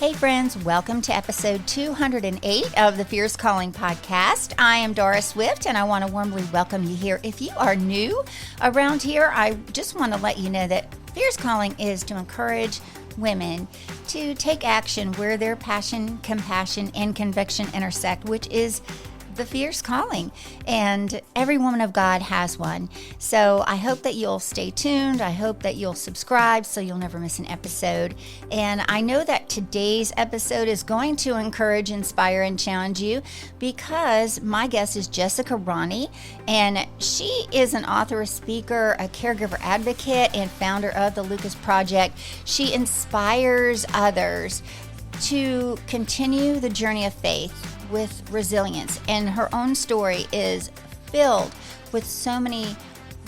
Hey friends, welcome to episode 208 of the Fierce Calling podcast. I am Doris Swift and I want to warmly welcome you here. If you are new around here, I just want to let you know that Fierce Calling is to encourage women to take action where their passion, compassion, and conviction intersect, which is the fierce calling, and every woman of God has one. So I hope that you'll stay tuned. I hope that you'll subscribe so you'll never miss an episode. And I know that today's episode is going to encourage, inspire, and challenge you because my guest is Jessica Ronne, and she is an author, a speaker, a caregiver advocate, and founder of the Lucas Project. She inspires others to continue the journey of faith with resilience, and her own story is filled with so many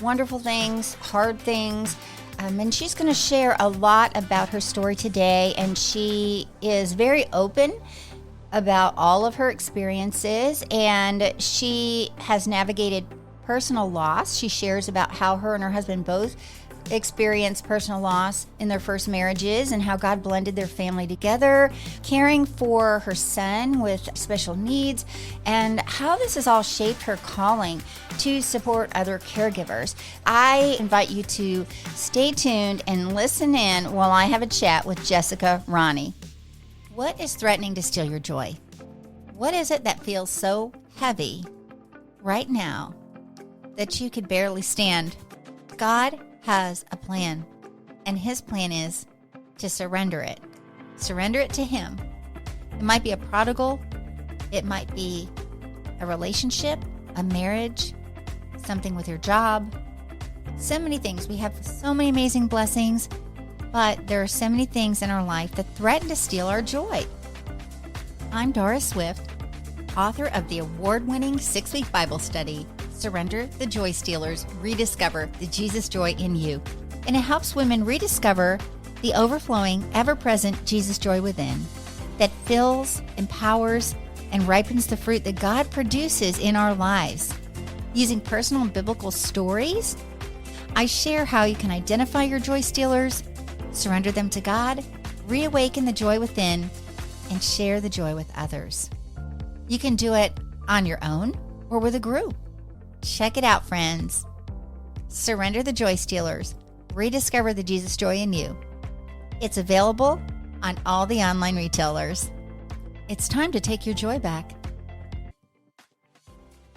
wonderful things, hard things, and she's going to share a lot about her story today. And she is very open about all of her experiences, and she has navigated personal loss. She shares about how her and her husband both experienced personal loss in their first marriages and how God blended their family together, caring for her son with special needs, and how this has all shaped her calling to support other caregivers. I invite you to stay tuned and listen in while I have a chat with Jessica Ronne. What is threatening to steal your joy? What is it that feels so heavy right now that you could barely stand? God has a plan, and his plan is to surrender it. Surrender it to him. It might be a prodigal. It might be a relationship, a marriage, something with your job. So many things. We have so many amazing blessings, but there are so many things in our life that threaten to steal our joy. I'm Doris Swift, author of the award-winning 6-week Bible study, Surrender the Joy Stealers, Rediscover the Jesus Joy in You. And it helps women rediscover the overflowing, ever-present Jesus joy within that fills, empowers, and ripens the fruit that God produces in our lives. Using personal and biblical stories, I share how you can identify your joy stealers, surrender them to God, reawaken the joy within, and share the joy with others. You can do it on your own or with a group. Check it out, friends. Surrender the Joy Stealers. Rediscover the Jesus Joy in You. It's available on all the online retailers. It's time to take your joy back.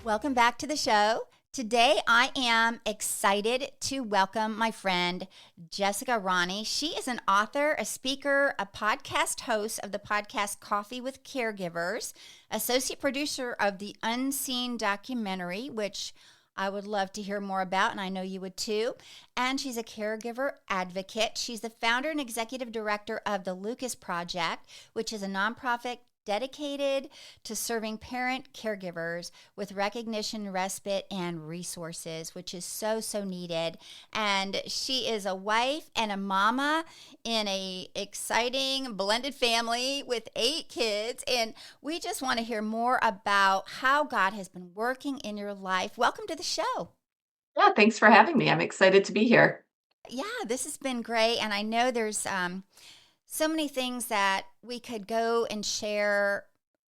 Welcome back to the show. Today, I am excited to welcome my friend, Jessica Ronne. She is an author, a speaker, a podcast host of the podcast Coffee with Caregivers, associate producer of the Unseen documentary, which I would love to hear more about, and I know you would too. And she's a caregiver advocate. She's the founder and executive director of the Lucas Project, which is a nonprofit dedicated to serving parent caregivers with recognition, respite, and resources, which is so needed. And she is a wife and a mama in a exciting blended family with 8 kids. And we just want to hear more about how God has been working in your life. Welcome to the show. Yeah, thanks for having me. I'm excited to be here. Yeah, this has been great. And I know there's so many things that we could go and share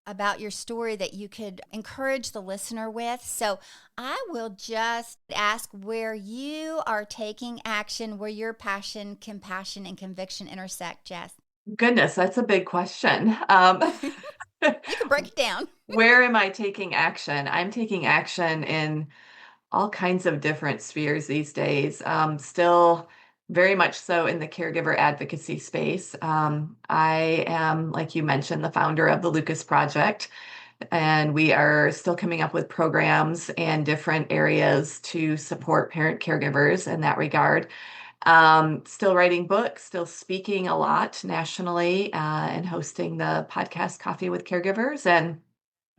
about your story that you could encourage the listener with. So I will just ask where you are taking action, where your passion, compassion, and conviction intersect, Jess. Goodness, that's a big question. You can break it down. Where am I taking action? I'm taking action in all kinds of different spheres these days. Still very much so in the caregiver advocacy space. I am, like you mentioned, the founder of the Lucas Project, and we are still coming up with programs and different areas to support parent caregivers in that regard. Still writing books, still speaking a lot nationally, and hosting the podcast Coffee with Caregivers, and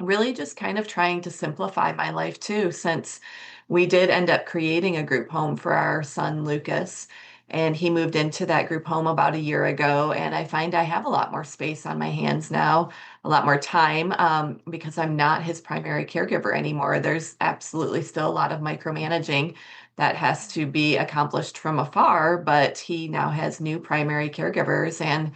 really just kind of trying to simplify my life too, since we did end up creating a group home for our son, Lucas. And he moved into that group home about a year ago. And I find I have a lot more space on my hands now, a lot more time, because I'm not his primary caregiver anymore. There's absolutely still a lot of micromanaging that has to be accomplished from afar, but he now has new primary caregivers. And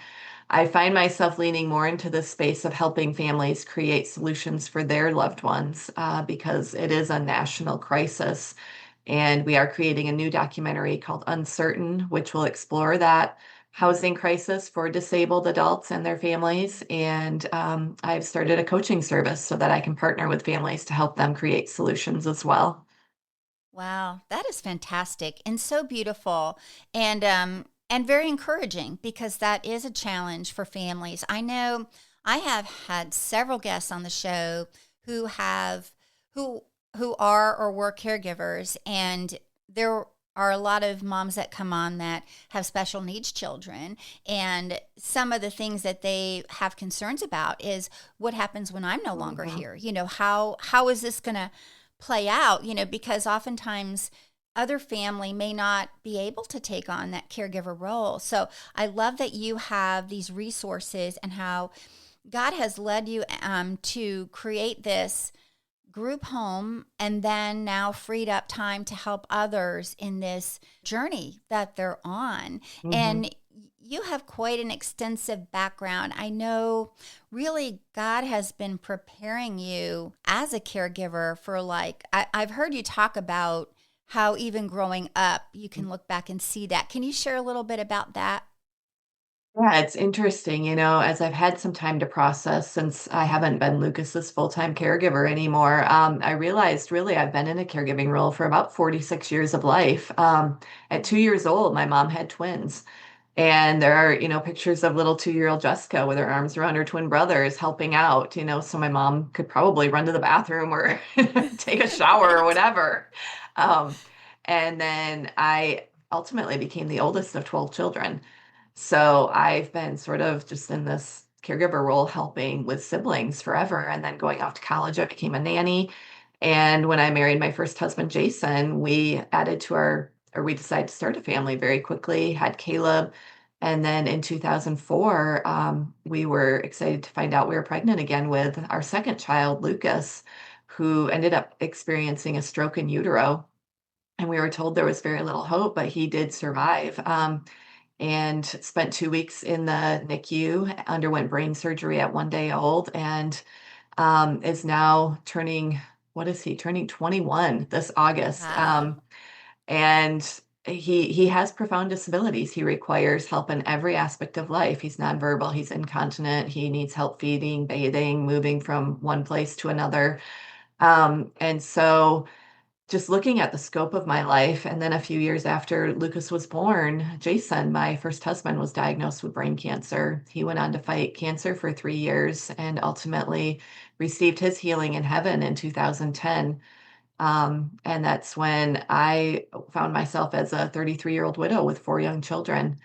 I find myself leaning more into the space of helping families create solutions for their loved ones because it is a national crisis. And we are creating a new documentary called Uncertain, which will explore that housing crisis for disabled adults and their families. And I've started a coaching service so that I can partner with families to help them create solutions as well. Wow, that is fantastic and so beautiful, and very encouraging because that is a challenge for families. I know I have had several guests on the show who have who who are or were caregivers, and there are a lot of moms that come on that have special needs children, and some of the things that they have concerns about is what happens when I'm no longer Mhm. here. How is this going to play out, because oftentimes other family may not be able to take on that caregiver role. So I love that you have these resources and how God has led you to create this group home and then now freed up time to help others in this journey that they're on. Mhm. And you have quite an extensive background. I know really God has been preparing you as a caregiver for I've heard you talk about how even growing up, you can look back and see that. Can you share a little bit about that? Yeah, it's interesting, as I've had some time to process since I haven't been Lucas's full-time caregiver anymore. I realized really I've been in a caregiving role for about 46 years of life. At 2 years old, my mom had twins. And there are, pictures of little 2-year-old Jessica with her arms around her twin brothers helping out, so my mom could probably run to the bathroom or take a shower or Right. whatever. Um, and then I ultimately became the oldest of 12 children. So I've been sort of just in this caregiver role helping with siblings forever. And then going off to college, I became a nanny. And when I married my first husband, Jason, we decided to start a family very quickly, had Caleb. And then in 2004, we were excited to find out we were pregnant again with our second child, Lucas, who ended up experiencing a stroke in utero. And we were told there was very little hope, but he did survive. And spent 2 weeks in the NICU, underwent brain surgery at 1 day old, and is now turning, what is he? Turning 21 this August. Wow. And he has profound disabilities. He requires help in every aspect of life. He's nonverbal, he's incontinent, he needs help feeding, bathing, moving from one place to another. And so just looking at the scope of my life, and then a few years after Lucas was born, Jason, my first husband, was diagnosed with brain cancer. He went on to fight cancer for 3 years and ultimately received his healing in heaven in 2010. And that's when I found myself as a 33-year-old widow with 4 young children.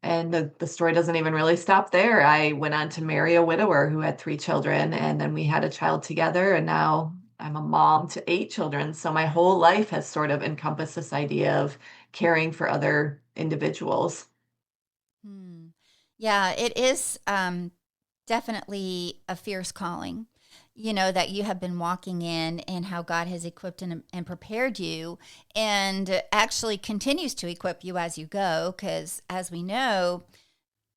And the story doesn't even really stop there. I went on to marry a widower who had 3 children, and then we had a child together, and now I'm a mom to 8 children. So my whole life has sort of encompassed this idea of caring for other individuals. Hmm. Yeah, it is definitely a fierce calling, that you have been walking in and how God has equipped and prepared you and actually continues to equip you as you go. Because as we know,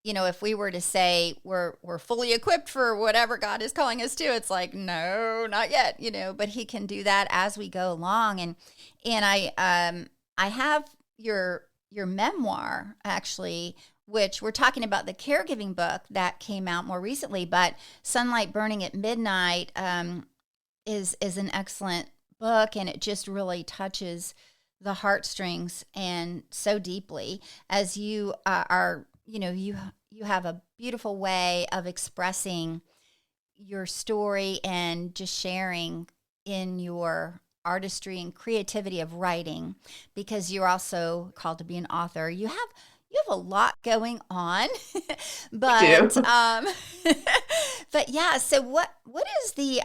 if we were to say we're fully equipped for whatever God is calling us to, it's like, no, not yet, but he can do that as we go along. And I have your memoir actually, which we're talking about the caregiving book that came out more recently, but Sunlight Burning at Midnight is an excellent book, and it just really touches the heartstrings and so deeply as you are you have a beautiful way of expressing your story and just sharing in your artistry and creativity of writing, because you're also called to be an author. You have a lot going on. I but do. but yeah, so what is the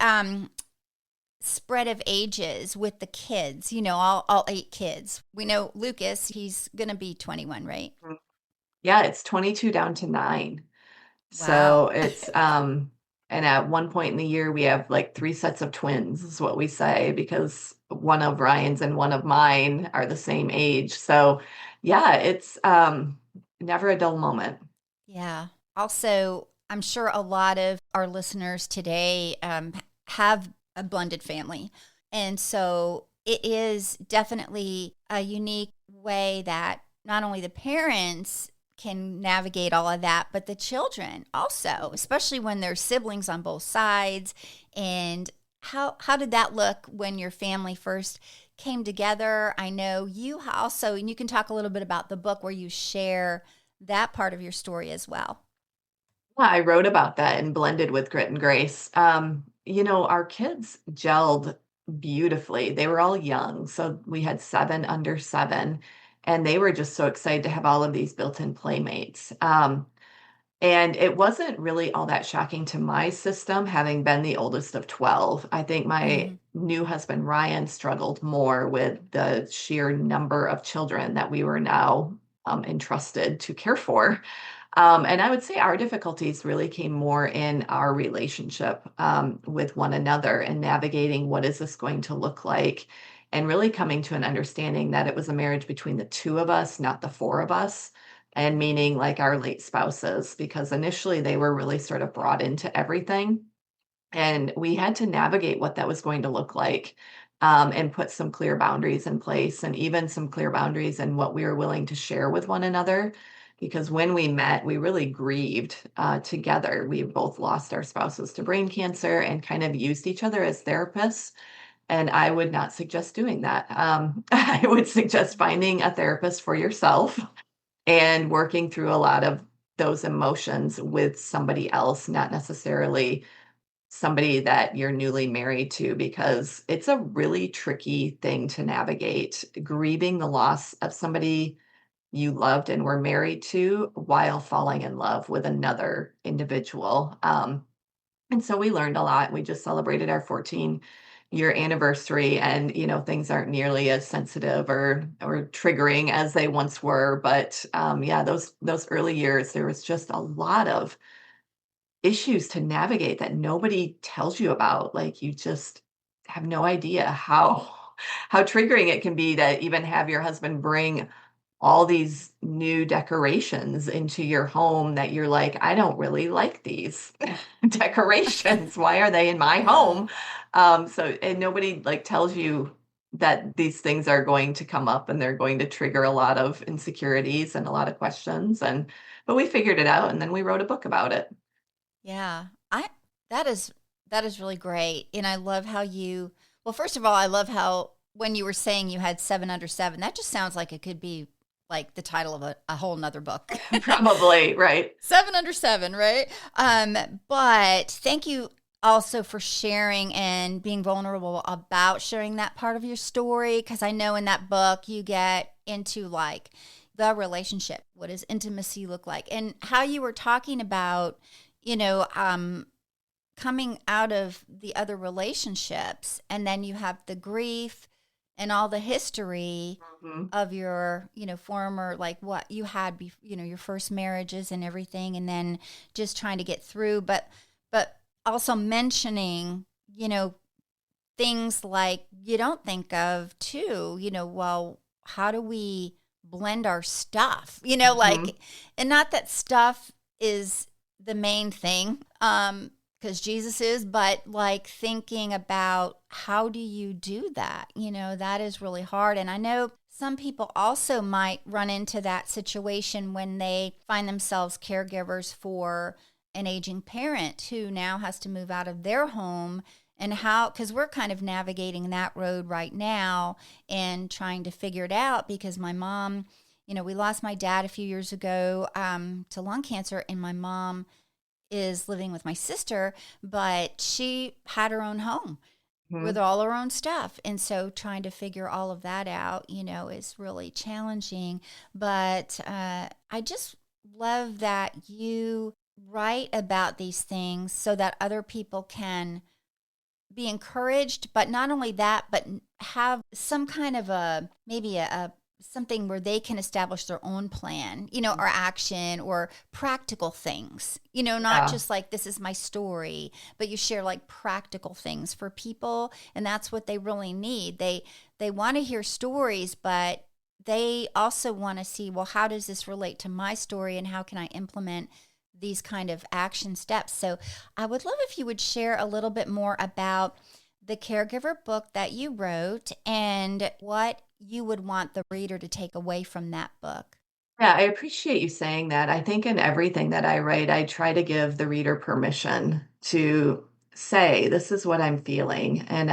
spread of ages with the kids, all 8 kids? We know Lucas, he's going to be 21, right? Yeah, it's 22 down to 9. So Wow. and at one point in the year, we have like 3 sets of twins, is what we say, because one of Ryan's and one of mine are the same age. So yeah, it's never a dull moment. Yeah. also, I'm sure a lot of our listeners today have a blended family. And so it is definitely a unique way that not only the parents can navigate all of that, but the children also, especially when there's siblings on both sides. And how did that look when your family first came together? I know you also, and you can talk a little bit about the book where you share that part of your story as well. Yeah, I wrote about that in Blended with Grit and Grace. Our kids gelled beautifully. They were all young. So we had 7 under 7, and they were just so excited to have all of these built-in playmates. And it wasn't really all that shocking to my system, having been the oldest of 12. I think my Hmm. new husband, Ryan, struggled more with the sheer number of children that we were now entrusted to care for. And I would say our difficulties really came more in our relationship with one another and navigating what is this going to look like, and really coming to an understanding that it was a marriage between the two of us, not the four of us, and meaning like our late spouses, because initially they were really sort of brought into everything. And we had to navigate what that was going to look like, and put some clear boundaries in place, and even some clear boundaries in what we were willing to share with one another. Because when we met, we really grieved together. We both lost our spouses to brain cancer and kind of used each other as therapists. And I would not suggest doing that. I would suggest finding a therapist for yourself and working through a lot of those emotions with somebody else, not necessarily somebody that you're newly married to, because it's a really tricky thing to navigate, grieving the loss of somebody you loved and were married to while falling in love with another individual. And so we learned a lot. We just celebrated our 14-year anniversary, and things aren't nearly as sensitive or triggering as they once were. But yeah, those early years, there was just a lot of issues to navigate that nobody tells you about. Like, you just have no idea how triggering it can be to even have your husband bring all these new decorations into your home that you're like, I don't really like these decorations. Why are they in my Yeah. home? And nobody like tells you that these things are going to come up and they're going to trigger a lot of insecurities and a lot of questions. But we figured it out, and then we wrote a book about it. Yeah. I that is that is really great. And I love how you well, first of all, I love how when you were saying you had 7 under 7, that just sounds like it could be like the title of a whole nother book. Probably, right. 7 under 7, right? But thank you also for sharing and being vulnerable about sharing that part of your story, because I know in that book you get into like the relationship. What does intimacy look like? And how you were talking about, you know, coming out of the other relationships, and then you have the grief and all the history Mhm. of your former, like what you had your first marriages and everything, and then just trying to get through, but also mentioning things like you don't think of too, well, how do we blend our stuff, Mhm. like, and not that stuff is the main thing, because Jesus is, but like thinking about how do you do that, that is really hard. And I know some people also might run into that situation when they find themselves caregivers for an aging parent who now has to move out of their home, and how, because we're kind of navigating that road right now and trying to figure it out, because my mom, we lost my dad a few years ago to lung cancer, and my mom is living with my sister, but she had her own home with Mhm. all her own stuff. And so trying to figure all of that out, is really challenging. But I just love that you write about these things so that other people can be encouraged, but not only that, but have some kind of a maybe a something where they can establish their own plan, or action or practical things, not Yeah. just like this is my story, but you share like practical things for people, and that's what they really need. They want to hear stories, but they also want to see, well, how does this relate to my story, and how can I implement these kind of action steps. So I would love if you would share a little bit more about the Caregiver book that you wrote and what you would want the reader to take away from that book. Yeah, I appreciate you saying that. I think in everything that I write, I try to give the reader permission to say, this is what I'm feeling. And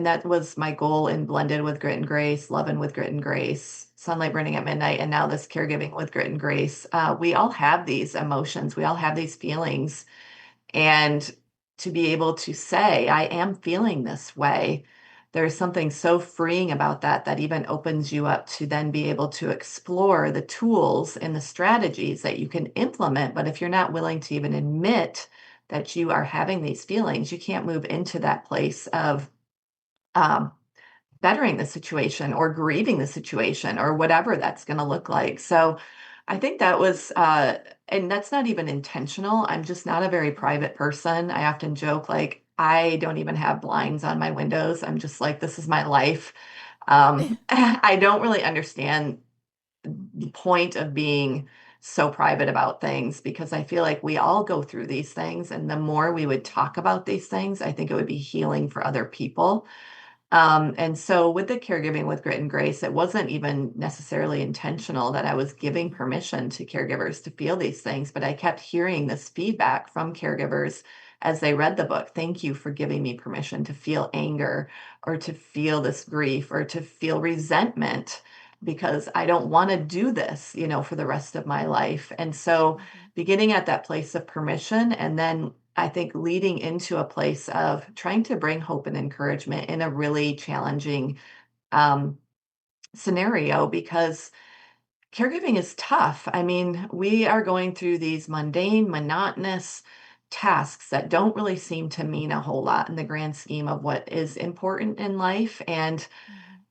that was my goal in Blended with Grit and Grace, Loving with Grit and Grace, Sunlight Burning at Midnight, and now this Caregiving with Grit and Grace. We all have these emotions, we all have these feelings. And to be able to say, I am feeling this way, there's something so freeing about that that even opens you up to then be able to explore the tools and the strategies that you can implement. But if you're not willing to even admit that you are having these feelings, you can't move into that place of um, bettering the situation or grieving the situation or whatever that's going to look like. So I think that was, and that's not even intentional. I'm just not a very Mhm. private person. I often joke, like, I don't even have blinds on my windows. I'm just like, this is my life. I don't really understand the point of being so private about things because I feel like we all go through these things. And the more we would talk about these things, I think it would be healing for other people. And so with the Caregiving with Grit and Grace, it wasn't even necessarily intentional that I was giving permission to caregivers to feel these things, but I kept hearing this feedback from caregivers as they read the book. Thank you for giving me permission to feel anger or to feel this grief or to feel resentment because I don't want to do this, for the rest of my life. And so Mhm. beginning at that place of permission and then I think leading into a place of trying to bring hope and encouragement in a really challenging um, scenario because caregiving is tough. I mean, we are going through these mundane, monotonous tasks that don't really seem to mean a whole lot in the grand scheme of what is important in life. And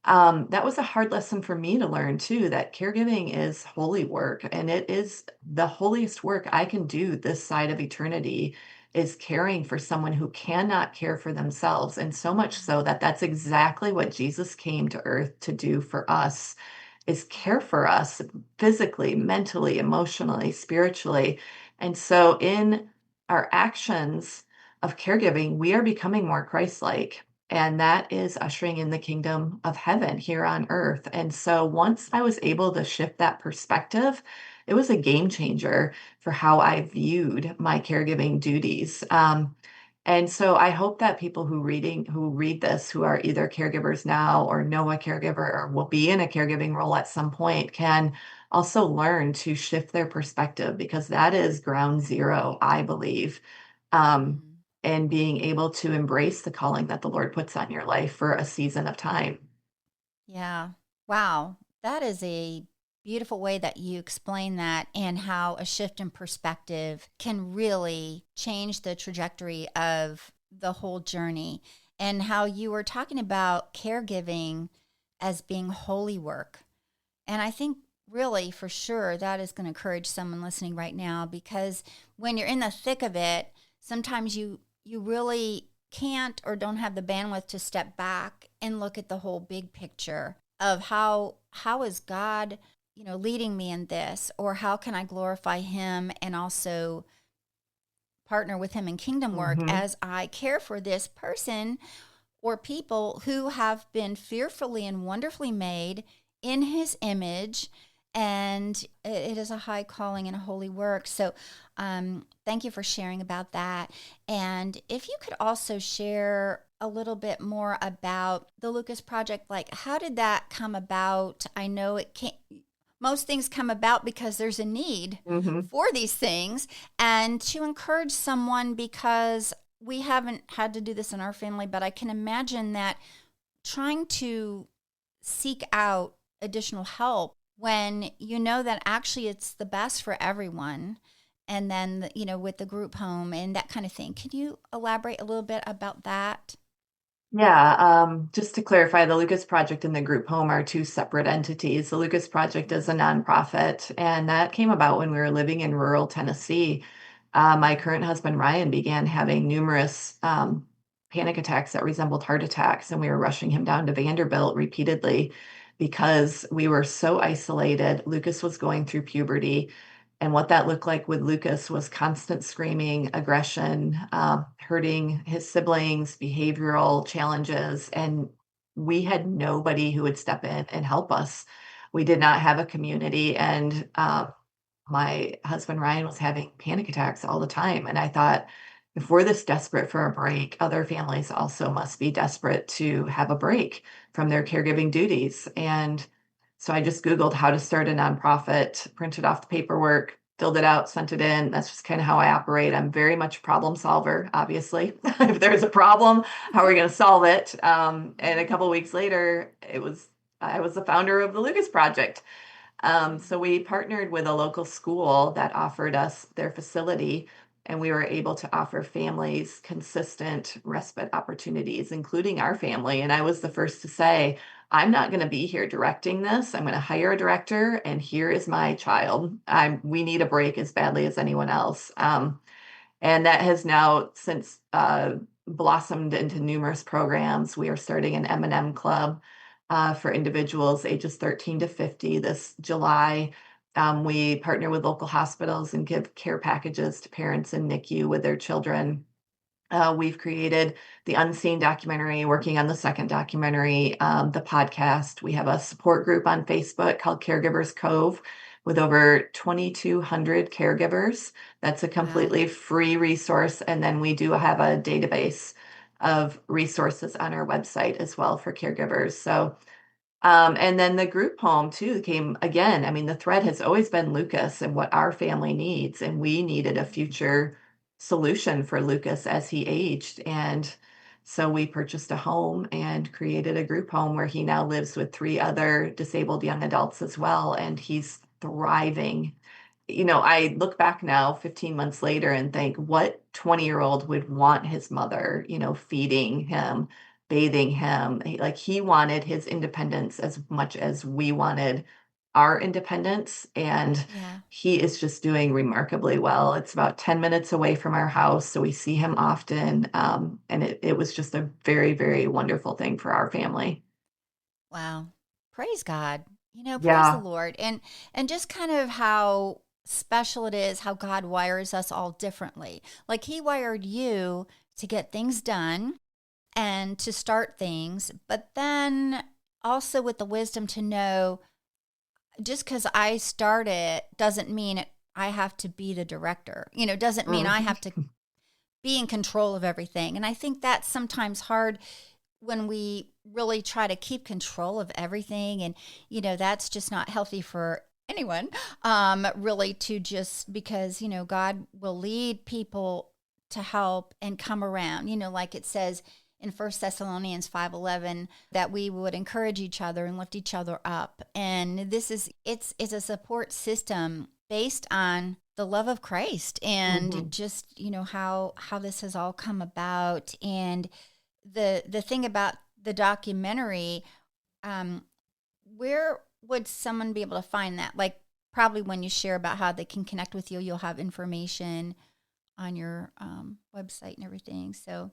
Mhm. that was a hard lesson for me to learn too, that caregiving is holy work and it is the holiest work I can do this side of eternity is caring for someone who cannot care for themselves. And so much so Mhm. that that's exactly what Jesus came to earth to do for us is care for us physically, mentally, emotionally, spiritually. And so in our actions of caregiving, we are becoming more Christ-like. And that is ushering in the kingdom of heaven here on earth. And so once I was able to shift that perspective, it was a game changer for how I viewed my caregiving duties. And so I hope that people who read this, who are either caregivers now or know a caregiver or will be in a caregiving role at some point, can also learn to shift their perspective because that is ground zero, I believe. Um, Mhm. and being able to embrace the calling that the Lord puts on your life for a season of time. Yeah. Wow. That is a beautiful way that you explain that and how a shift in perspective can really change the trajectory of the whole journey and how you were talking about caregiving as being holy work. And I think really for sure that is going to encourage someone listening right now because when you're in the thick of it, sometimes you really can't or don't have the bandwidth to step back and look at the whole big picture of how is God, leading me in this or how can I glorify him and also partner with him in kingdom work Mhm. as I care for this person or people who have been fearfully and wonderfully made in his image. And it is a high calling and a holy work. So, thank you for sharing about that. And if you could also share a little bit more about the Lucas Project, like how did that come about? I know it can't. Most things come about because there's a need Mhm. for these things, and to encourage someone because we haven't had to do this in our family, but I can imagine that trying to seek out additional help when you know that actually it's the best for everyone. And then, with the group home and that kind of thing. Can you elaborate a little bit about that? Yeah, just to clarify, the Lucas Project and the group home are two separate entities. The Lucas Project is a Mhm. nonprofit, and that came about when we were living in rural Tennessee. My Mhm. current husband, Ryan, began having numerous panic attacks that resembled heart attacks, and we were rushing him down to Vanderbilt repeatedly because we were so isolated. Lucas was going through puberty. And what that looked like with Lucas was constant screaming, aggression, hurting his siblings, behavioral challenges. And we had nobody who would step in and help us. We did not have a community. And my husband Ryan was having panic attacks all the time. And I thought, if we're this desperate for a break, other families also must be desperate to have a break from their caregiving duties. And so I just Googled how to start a nonprofit, printed off the paperwork, filled it out, sent it in. That's just kind of how I operate. I'm very much a problem solver, obviously. If there's a problem, how are we going to solve it? And a couple of weeks later, I was the founder of the Lucas Project. So we partnered with a local school that offered us their facility, and we were able to offer families consistent respite opportunities, including our family. And I was the first to say, I'm not going to be here directing this. I'm going to hire a director, and here is my child. We need a break as badly as anyone else. And that has now since blossomed into numerous programs. We are starting an M&M club for individuals ages 13 to 50 this July. We partner with local hospitals and give care packages to parents in NICU with their children. We've created the Unseen documentary, working on the second documentary, the podcast. We have a support group on Facebook called Caregivers Cove with over 2,200 caregivers. That's a Wow. completely free resource. And then we do have a database of resources on our website as well for caregivers. So and then the group home too came again. I mean, the thread has always been Lucas and what our family needs, and we needed a future solution for Lucas as he aged. And so we purchased a home and created a group home where he now lives with three other disabled young adults as well, and he's thriving. I look back now 15 months later and think, what 20-year-old would want his mother, feeding him, bathing him? Like he wanted his independence as much as we wanted our independence. And Yeah. he is just doing remarkably well. It's about 10 minutes away from our house, so we see him often. And it was just a very, very wonderful thing for our family. Wow. Praise God. Praise the Yeah. Lord. And just kind of how special it is how God wires us all differently. Like he wired you to get things done and to start things, but then also with the wisdom to know just because I start it doesn't mean I have to be the director. Doesn't mean I have to Mhm. be in control of everything. And I think that's sometimes hard when we really try to keep control of everything. And, that's just not healthy for anyone, really, to just because, God will lead people to help and come around, like it says in First Thessalonians 5:11 that we would encourage each other and lift each other up. And it's a support system based on the love of Christ and Mhm. just, how this has all come about. And the thing about the documentary, um, where would someone be able to find that? Like probably when you share about how they can connect with you, you'll have information on your website and everything. So,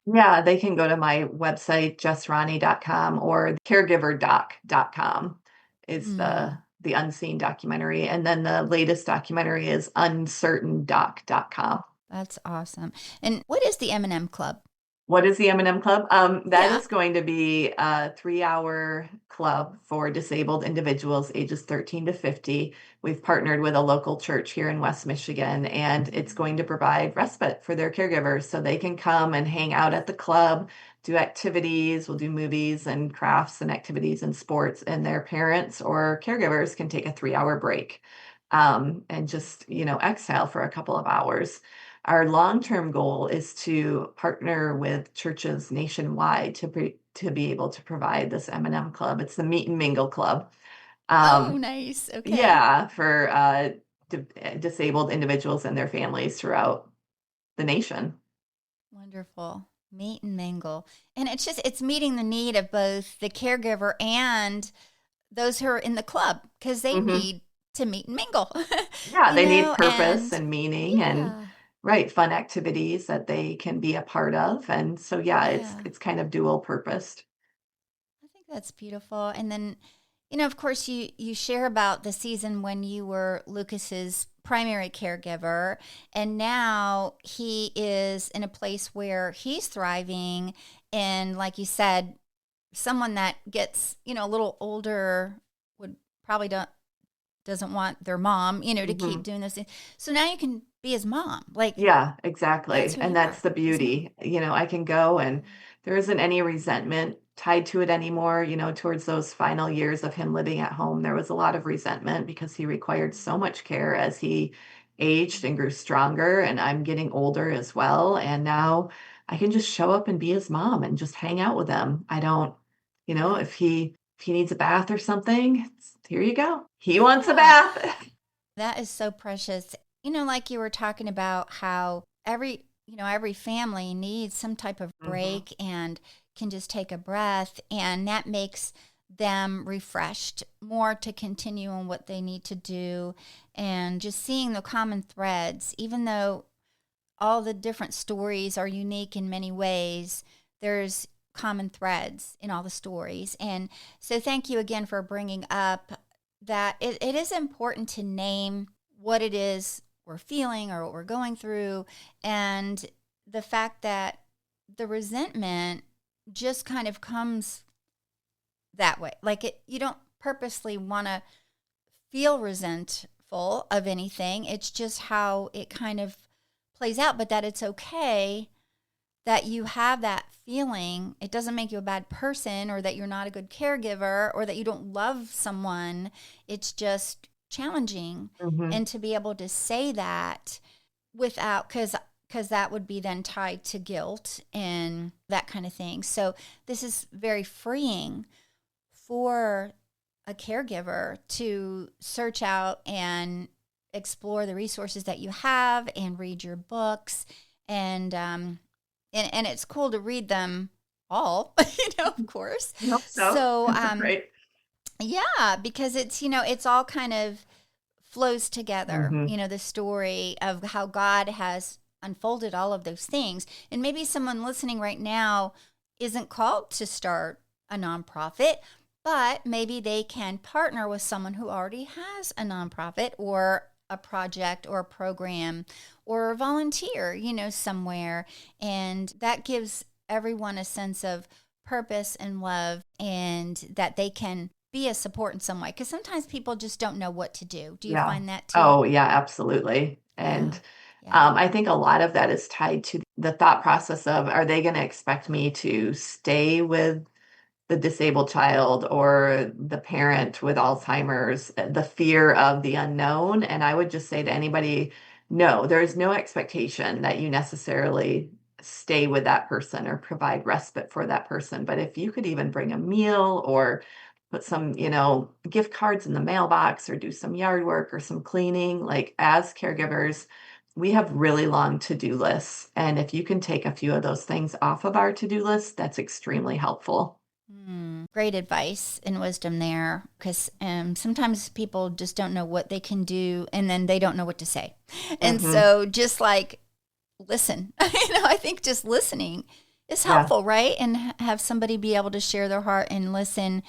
Yeah, they can go to my website, jessronne.com, or caregiverdoc.com is mm, the unseen documentary. And then the latest documentary is uncertaindoc.com. that's awesome. And what is the M&M Club? What is the M&M Club? That Yeah. is going to be a 3-hour club for disabled individuals ages 13 to 50. We've partnered with a local church here in West Michigan, and it's going to provide respite for their caregivers so they can come and hang out at the club, do activities. We'll do movies and crafts and activities and sports, and their parents or caregivers can take a 3-hour break and just, exhale for a couple of hours. Our long-term goal is to partner with churches nationwide to be able to provide this M&M Club. It's the Meet and Mingle Club. Oh, Um, nice. Okay. yeah, for disabled individuals and their families throughout the nation. Wonderful. Meet and mingle. And it's meeting the need of both the caregiver and those who are in the club because they Hmm. need to meet and mingle, Yeah, they need purpose and and meaning and yeah, right, fun activities that they can be a part of. And so yeah, it's yeah. it's kind of dual purposed. I think that's beautiful. And then, Of course, you share about the season when you were Lucas's primary caregiver, and now he is in a place where he's thriving. And like you said, someone that gets, a little older would probably doesn't want their mom, to Hmm. keep doing those things. So now you can be his mom. Like, Yeah, that's exactly. who And you that's are, the his mom. beauty. I can go and there isn't any resentment tied to it anymore. Towards those final years of him living at home, there was a lot of resentment because he required so much care as he aged and grew stronger. And I'm getting older as well. And now I can just show up and be his mom and just hang out with him. I don't, Yeah. if he needs a bath or something, here you go. He wants a Yeah. bath. That is so precious. Like you were talking about how every family needs some type of Hmm. break and can just take a breath, and that makes them refreshed more to continue on what they need to do. And just seeing the common threads, even though all the different stories are unique in many ways, there's common threads in all the stories. And so thank you again for bringing up that it is important to name what it is we're feeling or what we're going through, and the fact that the resentment just kind of comes that way. Like, you don't purposely want to feel resentful of anything. It's just how it kind of plays out, but that it's okay that you have that feeling. It doesn't make you a bad person or that you're not a good caregiver or that you don't love someone. It's just challenging. Hmm. And to be able to say that without, because that would be then tied to guilt and that kind of thing. So this is very freeing for a caregiver to search out and explore the resources that you have and read your books, and it's cool to read them all, of course. I hope so. So Right. yeah, because it's all kind of flows together. Hmm. The story of how God has unfolded all of those things, and maybe someone listening right now isn't called to start a nonprofit, but maybe they can partner with someone who already has a nonprofit or a project or a program or volunteer, somewhere. And that gives everyone a sense of purpose and love, and that they can be a support in some way. Because sometimes people just don't know what to do. Do you Yeah. find that too? Oh, yeah, absolutely. And Yeah. Yeah. I think a lot of that is tied to the thought process of, are they going to expect me to stay with the disabled child or the parent with Alzheimer's, the fear of the unknown? And I would just say to anybody, no, there's no expectation that you necessarily stay with that person or provide respite for that person. But if you could even bring a meal or put some, gift cards in the mailbox or do some yard work or some cleaning, like as caregivers, we have really long to-do lists. And if you can take a few of those things off of our to-do list, that's extremely helpful. Great advice and wisdom there, because sometimes people just don't know what they can do, and then they don't know what to say. And Hmm. so just like listen, I think just listening is Yeah. helpful, right? And have somebody be able to share their heart and listen,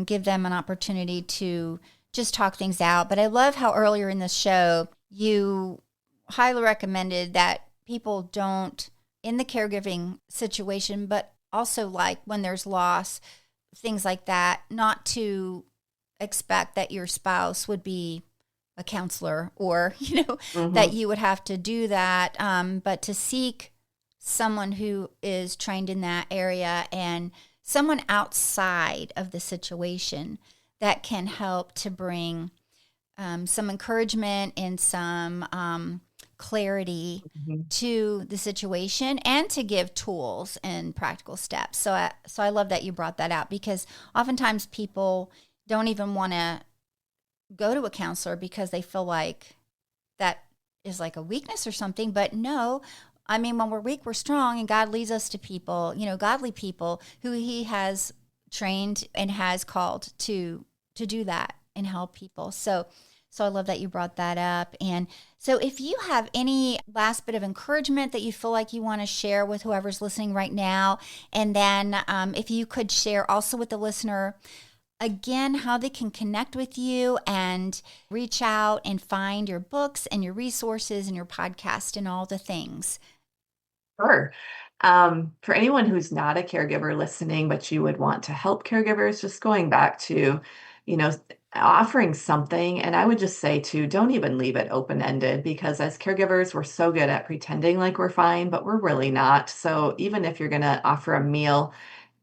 give them an opportunity to just talk things out. But I love how earlier in the show you highly recommended that people don't, in the caregiving situation, but also like when there's loss, things like that, not to expect that your spouse would be a counselor, or that Hmm. you would have to do that, but to seek someone who is trained in that area and someone outside of the situation that can help to bring some encouragement and some clarity Hmm. to the situation, and to give tools and practical steps. So I love that you brought that out, because oftentimes people don't even want to go to a counselor because they feel like that is like a weakness or something. But no, I mean, when we're weak, we're strong, and God leads us to people, godly people who He has trained and has called to do that and help people. So I love that you brought that up. And so if you have any last bit of encouragement that you feel like you want to share with whoever's listening right now, and then if you could share also with the listener again how they can connect with you and reach out and find your books and your resources and your podcast and all the things. Sure. For anyone who's not a caregiver listening, but you would want to help caregivers, just going back to, you know, offering something. And I would just say too, don't even leave it open-ended, because as caregivers, we're so good at pretending like we're fine, but we're really not. So even if you're going to offer a meal,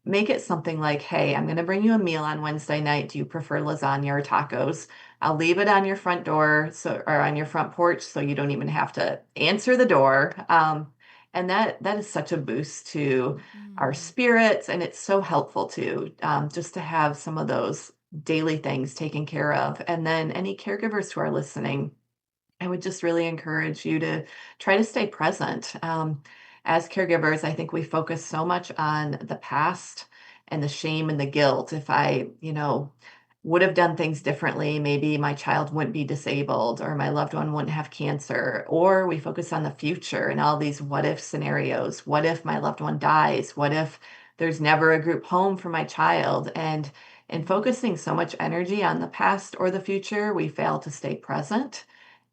make it something like, hey, I'm going to bring you a meal on Wednesday night. Do you prefer lasagna or tacos? I'll leave it on your front door, or on your front porch, so you don't even have to answer the door. And that is such a boost to our Mm. spirits, and it's so helpful too, just to have some of those daily things taken care of. And then any caregivers who are listening, I would just really encourage you to try to stay present. As caregivers, I think we focus so much on the past and the shame and the guilt. If I, would have done things differently, maybe my child wouldn't be disabled, or my loved one wouldn't have cancer. Or we focus on the future and all these what if scenarios. What if my loved one dies? What if there's never a group home for my child? And focusing so much energy on the past or the future, we fail to stay present.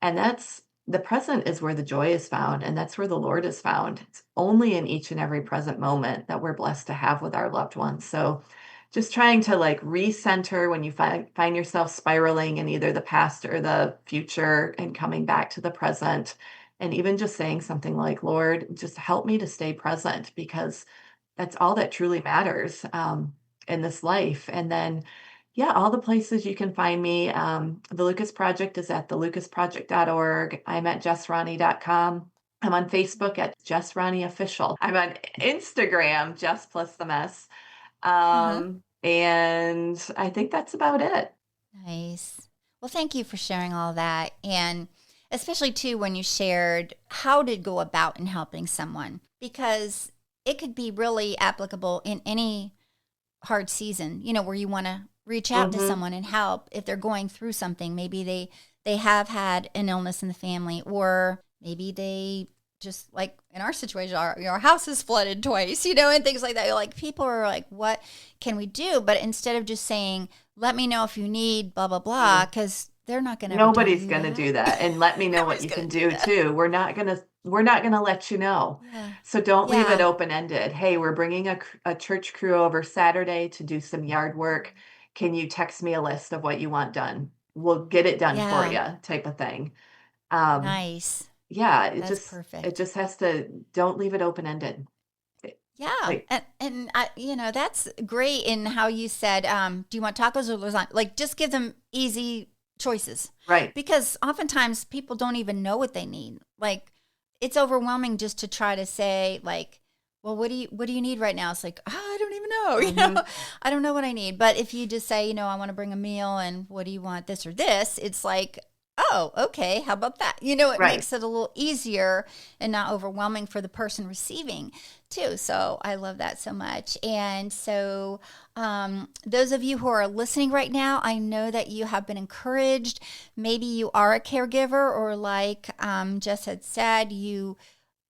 And that's the present is where the joy is found, and that's where the Lord is found. It's only in each and every present moment that we're blessed to have with our loved ones. So just trying to like recenter when you find yourself spiraling in either the past or the future, and coming back to the present. And even just saying something like, Lord, just help me to stay present, because that's all that truly matters in this life. And then, yeah, all the places you can find me. The Lucas Project is at thelucasproject.org. I'm at jessronne.com. I'm on Facebook at Jess Ronne Official. I'm on Instagram, Jess plus the mess. Uh-huh. And I think that's about it. Nice. Well, thank you for sharing all that. And especially too, when you shared how to go about in helping someone, because it could be really applicable in any hard season, where you want to reach out to Mm-hmm. someone and help if they're going through something. Maybe they have had an illness in the family, or maybe they just, like in our situation, our house is flooded twice, and things like that. Like, people are like, what can we do? But instead of just saying, let me know if you need blah, blah, blah, because they're not going to ever tell Nobody's you going to that. do that. And let me know what Nobody's you going can to do do that. too. We're not going to let you know. Yeah. So don't leave it Yeah. open-ended. Hey, we're bringing a church crew over Saturday to do some yard work. Can you text me a list of what you want done? We'll get it done for Yeah. you, type of thing. Um, Nice. yeah, That's it perfect. just has to, don't leave it open-ended. Yeah, Like, and that's great in how you said, do you want tacos or lasagna? Like, just give them easy choices, right. because oftentimes people don't even know what they need. Like, it's overwhelming just to try to say, like, well, what do you need right now? It's like, oh, I don't even know, Mm-hmm. I don't know what I need. But if you just say, I want to bring a meal, and what do you want, this or this? It's like, oh, okay, how about that? It Right. makes it a little easier and not overwhelming for the person receiving too. So I love that so much. And so, those of you who are listening right now, I know that you have been encouraged. Maybe you are a caregiver, or like Jess had said, you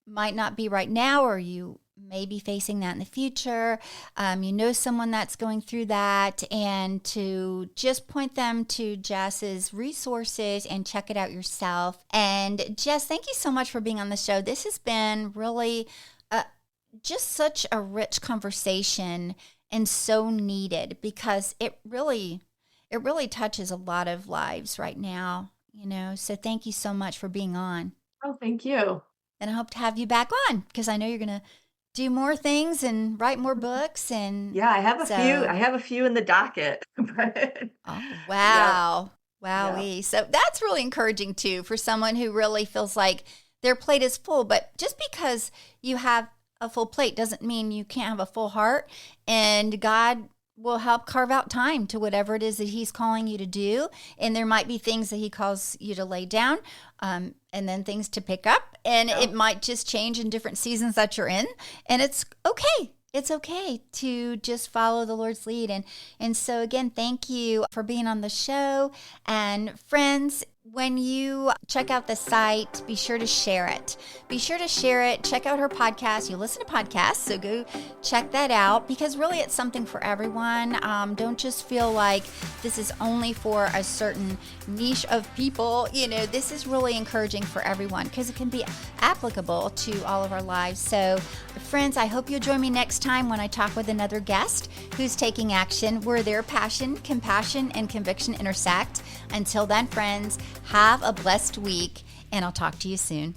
might not be right now, or you may be facing that in the future. You know someone that's going through that, and to just point them to Jess's resources and check it out yourself. And Jess, thank you so much for being on the show. This has been really just such a rich conversation, and so needed, because it really touches a lot of lives right now. So thank you so much for being on. Oh, thank you. And I hope to have you back on, because I know you're going to do more things and write more books. And Yeah, I have a few. I so, have a few in the docket. But oh, yeah, wow. yeah. Wowee. So that's really encouraging too, for someone who really feels like their plate is full. But just because you have a full plate doesn't mean you can't have a full heart. And God will help carve out time to whatever it is that He's calling you to do. And there might be things that He calls you to lay down, and then things to pick up. And Yeah. it might just change in different seasons that you're in. And it's okay. It's okay to just follow the Lord's lead. And so again, thank you for being on the show. And friends, When you check out the site, be sure to share it. Be sure to share it. Check out her podcast. You listen to podcasts, so go check that out, because really it's something for everyone. Don't just feel like this is only for a certain niche of people. This is really encouraging for everyone because it can be applicable to all of our lives. So, friends, I hope you'll join me next time when I talk with another guest who's taking action where their passion, compassion, and conviction intersect. Until then, friends, have a blessed week, and I'll talk to you soon.